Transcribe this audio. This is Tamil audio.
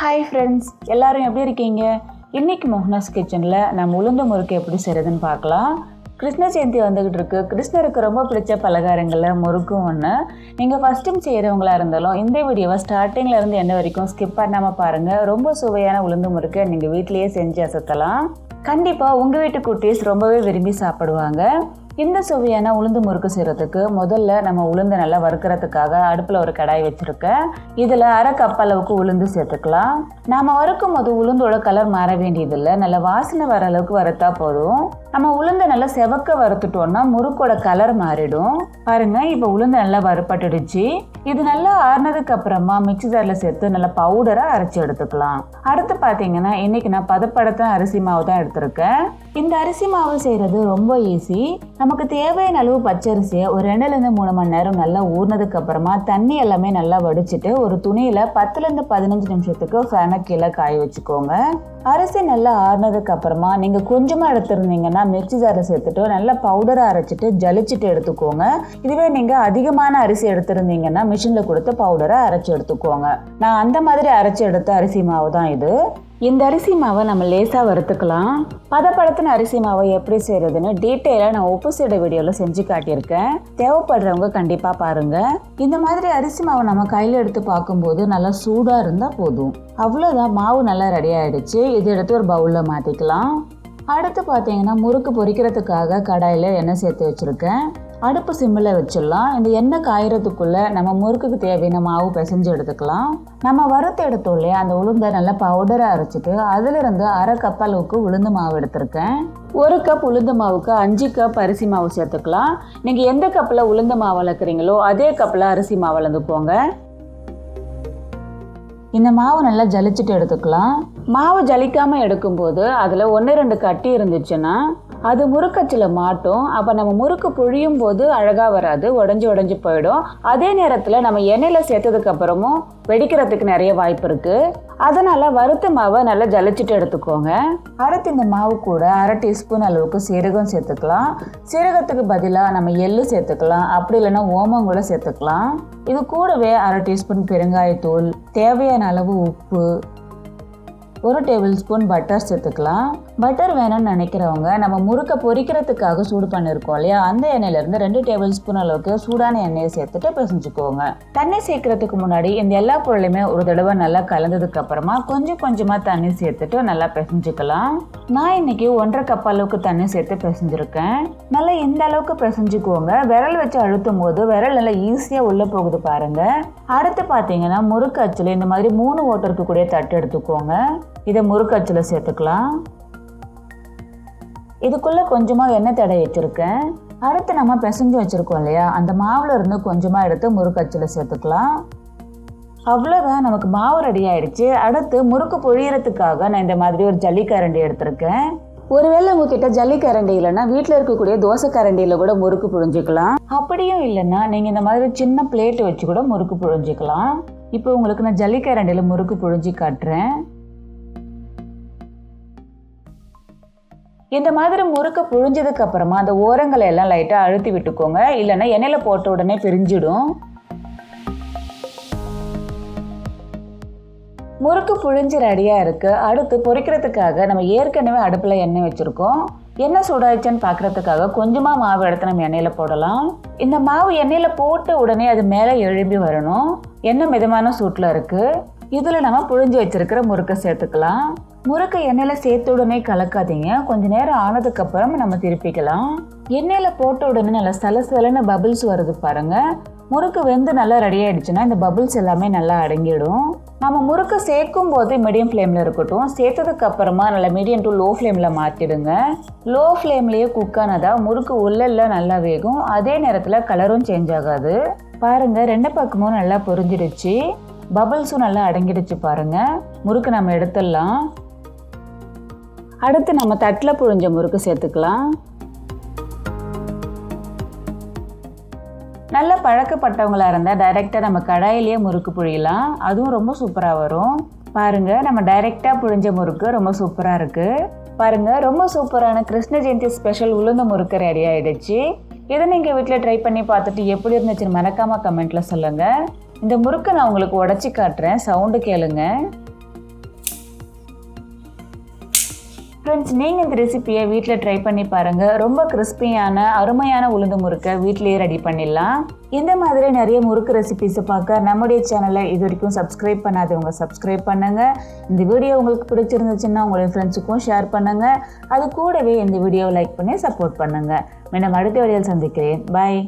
ஹாய் ஃப்ரெண்ட்ஸ், எல்லாரும் எப்படி இருக்கீங்க? இன்னைக்கு மோகனாஸ் கிச்சனில் நம்ம உளுந்து முறுக்கு எப்படி செய்கிறதுன்னு பார்க்கலாம். கிருஷ்ண ஜெயந்தி வந்துக்கிட்டு இருக்கு. கிருஷ்ணருக்கு ரொம்ப பிடிச்ச பலகாரங்களில் முறுக்கும் ஒன்று. நீங்கள் ஃபஸ்ட் டைம் செய்கிறவங்களா இருந்தாலும் இந்த வீடியோவை ஸ்டார்டிங்லேருந்து என்ன வரைக்கும் ஸ்கிப் பண்ணாமல் பாருங்கள். ரொம்ப சுவையான உளுந்து முறுக்கை நீங்கள் வீட்டிலேயே செஞ்சு அசத்தலாம். கண்டிப்பாக உங்கள் வீட்டு குட்டீஸ் ரொம்பவே விரும்பி சாப்பிடுவாங்க. இந்த சுவையான உளுந்து முறுக்கு செய்கிறதுக்கு முதல்ல நம்ம உளுந்து நல்லா வறுக்கிறதுக்காக அடுப்பில் ஒரு கடாய் வச்சுருக்கேன். இதில் அரை கப் அளவுக்கு உளுந்து சேர்த்துக்கலாம். நாம் வறுக்கும் போது உளுந்தோட கலர் மாற வேண்டியதில்லை, நல்லா வாசனை வர அளவுக்கு வறுத்தா போதும். நம்ம உளுந்து நல்லா செவக்க வறுத்துட்டோம்னா முறுக்கோட கலர் மாறிடும். பாருங்க, இப்போ உளுந்து நல்லா வறுப்பட்டுடுச்சு. இது நல்லா ஆறுனதுக்கு அப்புறமா மிக்ஸி ஜாரில் சேர்த்து நல்லா பவுடராக அரைச்சி எடுத்துக்கலாம். அடுத்து பார்த்தீங்கன்னா இன்னைக்கு நான் பதப்படுத்த அரிசி மாவு தான் எடுத்திருக்கேன். இந்த அரிசி மாவு செய்கிறது ரொம்ப ஈஸி. நமக்கு தேவையான அளவு பச்சரிசியை ஒரு 2-3 மணி நேரம் நல்லா ஊறினதுக்கு அப்புறமா தண்ணி எல்லாமே நல்லா வடிச்சிட்டு ஒரு துணியில் 10-15 நிமிஷத்துக்கு ஃபேனை கீழே காய வச்சுக்கோங்க. அரிசி நல்லா ஆறுனதுக்கு அப்புறமா நீங்கள் கொஞ்சமாக எடுத்துருந்தீங்கன்னா மிக்ஸி ஜாரில் சேர்த்துட்டு நல்லா பவுடரை அரைச்சிட்டு ஜலிச்சிட்டு எடுத்துக்கோங்க. இதுவே நீங்கள் அதிகமான அரிசி எடுத்துருந்தீங்கன்னா மிஷினில் கொடுத்து பவுடரை அரைச்சி எடுத்துக்கோங்க. நான் அந்த மாதிரி அரைச்சி எடுத்த அரிசி மாவு தான் இது. இந்த அரிசி மாவை நம்ம லேசாக வறுத்துக்கலாம். பதப்படுத்தின அரிசி மாவை எப்படி செய்கிறதுன்னு டீட்டெயிலாக நான் உப்பு சீடை வீடியோவில் செஞ்சு காட்டியிருக்கேன். தேவைப்படுறவங்க கண்டிப்பாக பாருங்கள். இந்த மாதிரி அரிசி மாவை நம்ம கையில் எடுத்து பார்க்கும்போது நல்லா சூடாக இருந்தால் போதும். அவ்வளோதான், மாவு நல்லா ரெடி ஆகிடுச்சு. இது எடுத்து ஒரு பவுலில் மாற்றிக்கலாம். அடுத்து பார்த்தீங்கன்னா முறுக்கு பொரிக்கிறதுக்காக கடாயில் எண்ணெய் சேர்த்து வச்சுருக்கேன். அடுப்பு சிம்மில் வச்சிடலாம். இந்த எண்ணெய் காயறதுக்குள்ளே நம்ம முறுக்குக்கு தேவையான மாவு பிசைஞ்சு எடுத்துக்கலாம். நம்ம வறுத்து எடுத்தோம் இல்லையா, அந்த உளுந்தை நல்லா பவுடரை அரைச்சிட்டு அதிலிருந்து அரை கப் அளவுக்கு உளுந்து மாவு எடுத்திருக்கேன். 1 கப் உளுந்து மாவுக்கு 5 கப் அரிசி மாவு சேர்த்துக்கலாம். நீங்கள் எந்த கப்பில் உளுந்து மாவு வளர்க்குறீங்களோ அதே கப்பில் அரிசி மாவு வளர்ந்துக்கோங்க. இந்த மாவு நல்லா ஜலிச்சுட்டு எடுத்துக்கலாம். மாவு ஜலிக்காமல் எடுக்கும்போது அதில் 1-2 கட்டி இருந்துச்சுன்னா அது முறுக்கச்சில் மாட்டும். அப்போ நம்ம முறுக்கு புழியும் போது அழகாக வராது, உடஞ்சி போயிடும். அதே நேரத்தில் நம்ம எண்ணெயில் சேர்த்ததுக்கு அப்புறமும் வெடிக்கிறதுக்கு நிறைய வாய்ப்பு இருக்குது. அதனால் வறுத்த மாவை நல்லா ஜலிச்சுட்டு எடுத்துக்கோங்க. அடுத்து இந்த மாவு கூட 1/2 டீஸ்பூன் அளவுக்கு சீரகம் சேர்த்துக்கலாம். சீரகத்துக்கு பதிலாக நம்ம எள்ளு சேர்த்துக்கலாம், அப்படி இல்லைன்னா ஓமம் கூட சேர்த்துக்கலாம். இது கூடவே 1/2 டீஸ்பூன் பெருங்காயத்தூள், தேவையான அளவு உப்பு, 1 டேபிள் ஸ்பூன் பட்டர் சேர்த்துக்கலாம். பட்டர் வேணும்னு நினைக்கிறவங்க நம்ம முறுக்கை பொரிக்கிறதுக்காக சூடு பண்ணியிருக்கோம் இல்லையா, அந்த எண்ணெயிலேருந்து 2 டேபிள் ஸ்பூன் அளவுக்கு சூடான எண்ணெயை சேர்த்துட்டு பிசைஞ்சுக்கோங்க. தண்ணி சேர்க்கறதுக்கு முன்னாடி இந்த எல்லா பொருளையுமே ஒரு தடவை நல்லா கலந்ததுக்கு அப்புறமா கொஞ்சமாக தண்ணி சேர்த்துட்டு நல்லா பிசைஞ்சுக்கலாம். நான் இன்னைக்கு 1.5 கப் அளவுக்கு தண்ணி சேர்த்து பிசைஞ்சிருக்கேன். நல்லா இந்த அளவுக்கு பிசைஞ்சுக்கோங்க. விரல் வச்சு அழுத்தும் போது விரல் நல்லா ஈஸியாக உள்ளே போகுது பாருங்க. அடுத்து பார்த்தீங்கன்னா முறுக்கு அச்சில் இந்த மாதிரி 3 ஓட்டை இருக்கக்கூடிய தட்டு எடுத்துக்கோங்க. இதை முறுக்கு அச்சில் சேர்த்துக்கலாம். இதுக்குள்ளே கொஞ்சமாக எண்ணெய் தடவி வச்சுருக்கேன். அடுத்து நம்ம பிசைஞ்சு வச்சுருக்கோம் இல்லையா, அந்த மாவில் இருந்து கொஞ்சமாக எடுத்து முறுக்கு அச்சில் சேர்த்துக்கலாம். அவ்வளோதான், நமக்கு மாவு ரெடி ஆகிடுச்சு. அடுத்து முறுக்கு பொழியறதுக்காக நான் இந்த மாதிரி ஒரு ஜல்லிக்கரண்டி எடுத்திருக்கேன். ஒருவேளை உங்ககிட்ட ஜல்லிக்கரண்டி இல்லைன்னா வீட்டில் இருக்கக்கூடிய தோசை கரண்டியில் கூட முறுக்கு புழிஞ்சிக்கலாம். அப்படியும் இல்லைன்னா நீங்கள் இந்த மாதிரி சின்ன பிளேட் வச்சு கூட முறுக்கு புழிஞ்சிக்கலாம். இப்போ உங்களுக்கு நான் ஜல்லிக்கரண்டியில் முறுக்கு புழிஞ்சி காட்டுறேன். இந்த மாதிரி முறுக்க புழிஞ்சதுக்கு அப்புறமா அந்த ஓரங்களை எல்லாம் லைட்டாக அழுத்தி விட்டுக்கோங்க, இல்லைன்னா எண்ணெயில் போட்ட உடனே பிரிஞ்சிடும். முறுக்கு புழிஞ்சு ரெடியாக இருக்குது. அடுத்து பொரிக்கிறதுக்காக நம்ம ஏற்கனவே அடுப்பில் எண்ணெய் வச்சுருக்கோம். எண்ணெய் சூடாயிடுச்சுன்னு பார்க்குறதுக்காக கொஞ்சமாக மாவு எடுத்து நம்ம எண்ணெயில் போடலாம். இந்த மாவு எண்ணெயில் போட்ட உடனே அது மேலே எழும்பி வரணும். எண்ணெய் மிதமான சூட்டில் இருக்குது. இதில் நம்ம புழிஞ்சு வச்சிருக்கிற முறுக்கை சேர்த்துக்கலாம். முறுக்கை எண்ணெயில் சேர்த்த உடனே கலக்காதீங்க. கொஞ்ச நேரம் ஆனதுக்கப்புறம் நம்ம திருப்பிக்கலாம். எண்ணெயில் போட்ட உடனே நல்லா சலசலன்னு பபிள்ஸ் வருது பாருங்க. முறுக்கு வெந்து நல்லா ரெடி ஆகிடுச்சுன்னா இந்த பபிள்ஸ் எல்லாமே நல்லா அடங்கிடும். நம்ம முறுக்கை சேர்க்கும் போது மீடியம் ஃப்ளேமில் இருக்கட்டும். சேர்த்ததுக்கு அப்புறமா நல்லா மீடியம் டு லோ ஃப்ளேமில் மாற்றிடுங்க. லோ ஃப்ளேம்லேயே குக் ஆனதா முறுக்கு உள்ளே நல்லா வேகும். அதே நேரத்தில் கலரும் சேஞ்ச் ஆகாது. பாருங்கள், 2 பக்கமும் நல்லா பொரிஞ்சிடுச்சு. பபிள்ஸும் நல்லா அடங்கிடுச்சு பாருங்க. முறுக்கு நம்ம எடுத்துடலாம். அடுத்து நம்ம தட்டில் புழிஞ்ச முறுக்கு சேர்த்துக்கலாம். நல்ல பழக்கப்பட்டவங்களாக இருந்தால் டைரெக்டாக நம்ம கடாயிலேயே முறுக்கு புழியலாம். அதுவும் ரொம்ப சூப்பராக வரும். பாருங்கள், நம்ம டைரெக்டாக புழிஞ்ச முறுக்கு ரொம்ப சூப்பராக இருக்குது. பாருங்கள், ரொம்ப சூப்பரான கிருஷ்ண ஜெயந்தி ஸ்பெஷல் உளுந்து முறுக்கு ரெடி ஆகிடுச்சு. இதை நீங்கள் வீட்டில் ட்ரை பண்ணி பார்த்துட்டு எப்படி இருந்துச்சுன்னு மறக்காமல் கமெண்ட்டில் சொல்லுங்கள். இந்த முறுக்கை நான் உங்களுக்கு உடச்சி காட்டுறேன், சவுண்டு கேளுங்க. ஃப்ரெண்ட்ஸ், நீங்கள் இந்த ரெசிபியை வீட்டில் ட்ரை பண்ணி பாருங்கள். ரொம்ப கிறிஸ்பியான அருமையான உளுந்து முறுக்கை வீட்டிலேயே ரெடி பண்ணிடலாம். இந்த மாதிரி நிறைய முறுக்கு ரெசிபிஸை பார்க்க நம்முடைய சேனலை இது வரைக்கும் சப்ஸ்கிரைப் பண்ணாதவங்க சப்ஸ்கிரைப் பண்ணுங்கள். இந்த வீடியோ உங்களுக்கு பிடிச்சிருந்துச்சுன்னா உங்களுடைய ஃப்ரெண்ட்ஸுக்கும் ஷேர் பண்ணுங்கள். அது கூடவே இந்த வீடியோவை லைக் பண்ணி சப்போர்ட் பண்ணுங்கள். மீண்டும் அடுத்த வீடியோவில் சந்திக்கிறேன். பாய்.